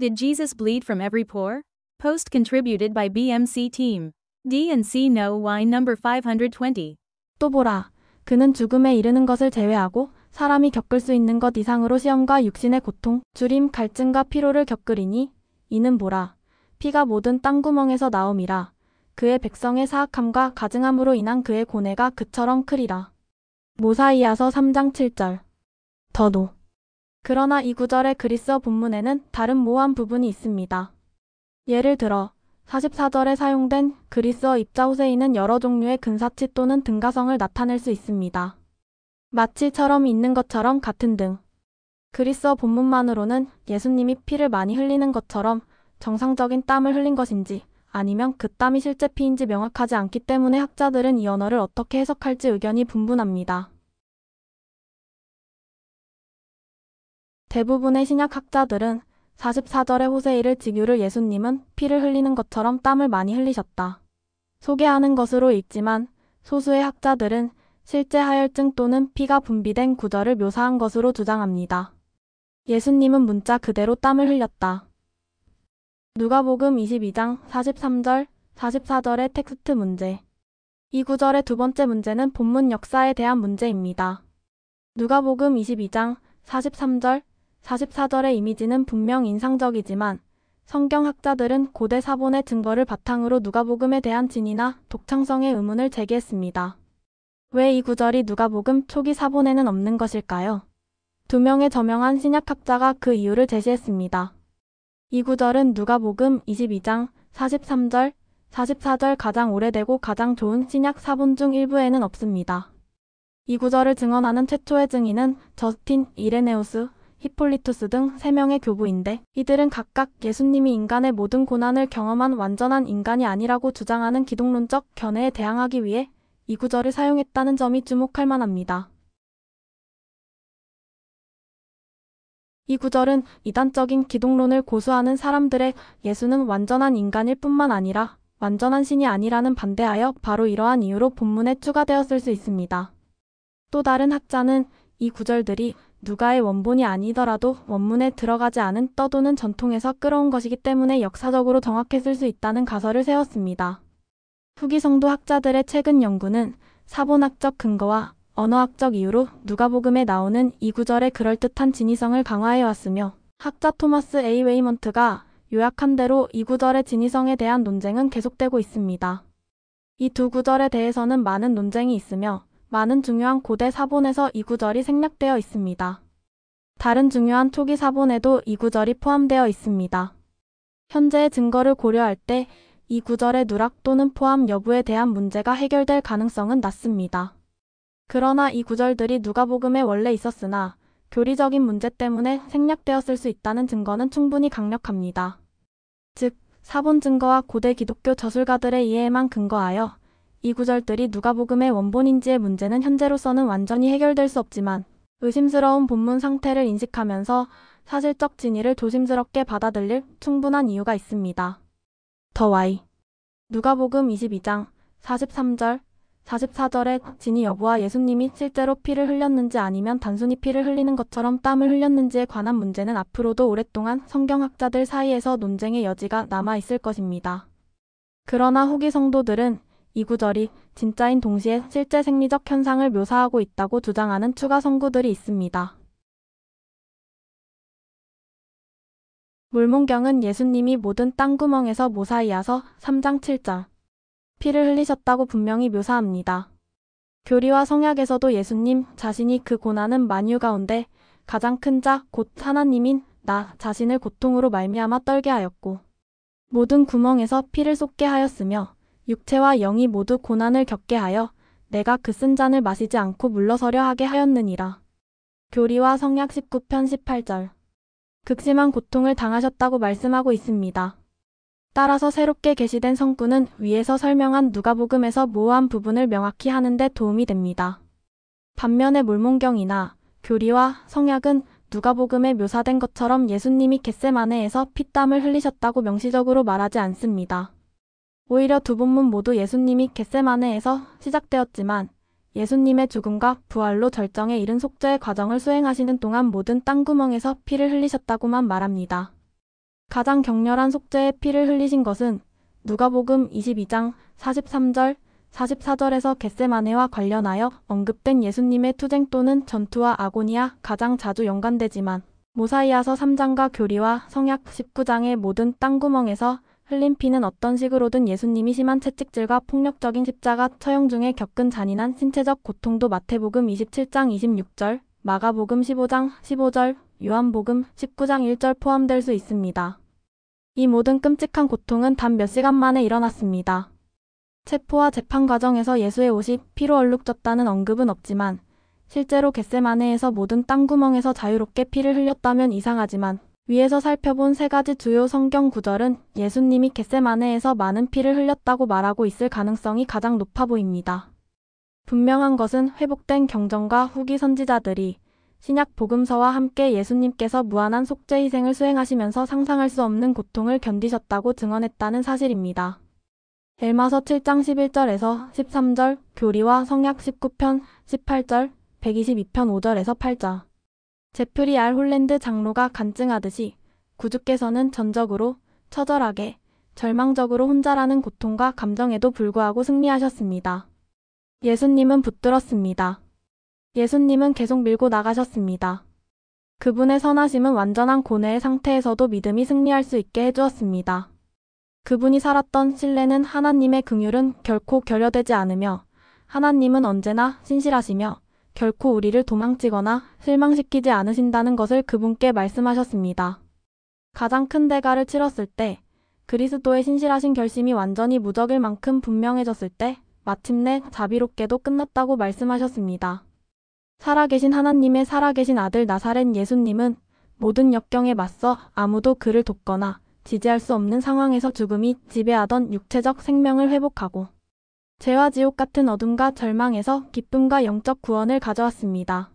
Did Jesus bleed from every pore? Post contributed by BMC team. D&C No Wine number 520. 또 보라. 그는 죽음에 이르는 것을 제외하고 사람이 겪을 수 있는 것 이상으로 시험과 육신의 고통, 주림, 갈증과 피로를 겪으리니 이는 보라. 피가 모든 땅구멍에서 나옴이라. 그의 백성의 사악함과 가증함으로 인한 그의 고뇌가 그처럼 크리라. 모사이아서 3장 7절. 더도. 그러나 이 구절의 그리스어 본문에는 다른 모호한 부분이 있습니다. 예를 들어 44절에 사용된 그리스어 입자 호세이는 여러 종류의 근사치 또는 등가성을 나타낼 수 있습니다. 마치처럼 있는 것처럼 같은 등. 그리스어 본문만으로는 예수님이 피를 많이 흘리는 것처럼 정상적인 땀을 흘린 것인지 아니면 그 땀이 실제 피인지 명확하지 않기 때문에 학자들은 이 언어를 어떻게 해석할지 의견이 분분합니다. 대부분의 신약 학자들은 44절의 호세이를 직유를 예수님은 피를 흘리는 것처럼 땀을 많이 흘리셨다. 소개하는 것으로 읽지만 소수의 학자들은 실제 하혈증 또는 피가 분비된 구절을 묘사한 것으로 주장합니다. 예수님은 문자 그대로 땀을 흘렸다. 누가복음 22장 43절, 44절의 텍스트 문제. 이 구절의 두 번째 문제는 본문 역사에 대한 문제입니다. 누가복음 22장 43절, 44절의 이미지는 분명 인상적이지만 성경학자들은 고대 사본의 증거를 바탕으로 누가복음에 대한 진위나 독창성의 의문을 제기했습니다. 왜 이 구절이 누가복음 초기 사본에는 없는 것일까요? 두 명의 저명한 신약학자가 그 이유를 제시했습니다. 이 구절은 누가복음 22장 43절, 44절 가장 오래되고 가장 좋은 신약 사본 중 일부에는 없습니다. 이 구절을 증언하는 최초의 증인은 저스틴, 이레네우스, 히폴리투스 등 3명의 교부인데 이들은 각각 예수님이 인간의 모든 고난을 경험한 완전한 인간이 아니라고 주장하는 기독론적 견해에 대항하기 위해 이 구절을 사용했다는 점이 주목할 만합니다. 이 구절은 이단적인 기독론을 고수하는 사람들의 예수는 완전한 인간일 뿐만 아니라 완전한 신이 아니라는 반대하여 바로 이러한 이유로 본문에 추가되었을 수 있습니다. 또 다른 학자는 이 구절들이 누가의 원본이 아니더라도 원문에 들어가지 않은 떠도는 전통에서 끌어온 것이기 때문에 역사적으로 정확했을 수 있다는 가설을 세웠습니다. 후기 성도 학자들의 최근 연구는 사본학적 근거와 언어학적 이유로 누가복음에 나오는 이 구절의 그럴듯한 진위성을 강화해왔으며 학자 토마스 A. 웨이먼트가 요약한 대로 이 구절의 진위성에 대한 논쟁은 계속되고 있습니다. 이 두 구절에 대해서는 많은 논쟁이 있으며 많은 중요한 고대 사본에서 이 구절이 생략되어 있습니다. 다른 중요한 초기 사본에도 이 구절이 포함되어 있습니다. 현재의 증거를 고려할 때 이 구절의 누락 또는 포함 여부에 대한 문제가 해결될 가능성은 낮습니다. 그러나 이 구절들이 누가복음에 원래 있었으나 교리적인 문제 때문에 생략되었을 수 있다는 증거는 충분히 강력합니다. 즉, 사본 증거와 고대 기독교 저술가들의 이해에만 근거하여 이 구절들이 누가복음의 원본인지의 문제는 현재로서는 완전히 해결될 수 없지만 의심스러운 본문 상태를 인식하면서 사실적 진위를 조심스럽게 받아들일 충분한 이유가 있습니다. 더 Y. 누가복음 22장 43절, 44절의 진위 여부와 예수님이 실제로 피를 흘렸는지 아니면 단순히 피를 흘리는 것처럼 땀을 흘렸는지에 관한 문제는 앞으로도 오랫동안 성경학자들 사이에서 논쟁의 여지가 남아있을 것입니다. 그러나 후기 성도들은 이 구절이 진짜인 동시에 실제 생리적 현상을 묘사하고 있다고 주장하는 추가 선구들이 있습니다. 몰몬경은 예수님이 모든 땅구멍에서 모사이아서 3장 7절 피를 흘리셨다고 분명히 묘사합니다. 교리와 성약에서도 예수님 자신이 그 고난은 만유 가운데 가장 큰 자 곧 하나님인 나 자신을 고통으로 말미암아 떨게 하였고 모든 구멍에서 피를 쏟게 하였으며 육체와 영이 모두 고난을 겪게 하여 내가 그 쓴 잔을 마시지 않고 물러서려 하게 하였느니라. 교리와 성약 19편 18절 극심한 고통을 당하셨다고 말씀하고 있습니다. 따라서 새롭게 게시된 성구는 위에서 설명한 누가복음에서 모호한 부분을 명확히 하는 데 도움이 됩니다. 반면에 몰몬경이나 교리와 성약은 누가복음에 묘사된 것처럼 예수님이 겟세마네에서 피땀을 흘리셨다고 명시적으로 말하지 않습니다. 오히려 두 본문 모두 예수님이 겟세마네에서 시작되었지만 예수님의 죽음과 부활로 절정에 이른 속죄의 과정을 수행하시는 동안 모든 땅구멍에서 피를 흘리셨다고만 말합니다. 가장 격렬한 속죄의 피를 흘리신 것은 누가복음 22장 43절, 44절에서 겟세마네와 관련하여 언급된 예수님의 투쟁 또는 전투와 아고니아 가장 자주 연관되지만 모사이아서 3장과 교리와 성약 19장의 모든 땅구멍에서 흘린 피는 어떤 식으로든 예수님이 심한 채찍질과 폭력적인 십자가 처형 중에 겪은 잔인한 신체적 고통도 마태복음 27장 26절, 마가복음 15장 15절, 요한복음 19장 1절 포함될 수 있습니다. 이 모든 끔찍한 고통은 단 몇 시간 만에 일어났습니다. 체포와 재판 과정에서 예수의 옷이 피로 얼룩졌다는 언급은 없지만 실제로 겟세마네에서 모든 땅구멍에서 자유롭게 피를 흘렸다면 이상하지만 위에서 살펴본 세 가지 주요 성경 구절은 예수님이 겟세마네에서 많은 피를 흘렸다고 말하고 있을 가능성이 가장 높아 보입니다. 분명한 것은 회복된 경전과 후기 선지자들이 신약 복음서와 함께 예수님께서 무한한 속죄 희생을 수행하시면서 상상할 수 없는 고통을 견디셨다고 증언했다는 사실입니다. 엘마서 7장 11절에서 13절, 교리와 성약 19편 18절, 122편 5절에서 8절. 제프리 R. 홀랜드 장로가 간증하듯이 구주께서는 전적으로, 처절하게, 절망적으로 혼자라는 고통과 감정에도 불구하고 승리하셨습니다. 예수님은 붙들었습니다. 예수님은 계속 밀고 나가셨습니다. 그분의 선하심은 완전한 고뇌의 상태에서도 믿음이 승리할 수 있게 해주었습니다. 그분이 살았던 신뢰는 하나님의 긍휼은 결코 결여되지 않으며 하나님은 언제나 신실하시며 결코 우리를 도망치거나 실망시키지 않으신다는 것을 그분께 말씀하셨습니다. 가장 큰 대가를 치렀을 때, 그리스도의 신실하신 결심이 완전히 무적일 만큼 분명해졌을 때 마침내 자비롭게도 끝났다고 말씀하셨습니다. 살아계신 하나님의 살아계신 아들 나사렛 예수님은 모든 역경에 맞서 아무도 그를 돕거나 지지할 수 없는 상황에서 죽음이 지배하던 육체적 생명을 회복하고 죄와 지옥 같은 어둠과 절망에서 기쁨과 영적 구원을 가져왔습니다.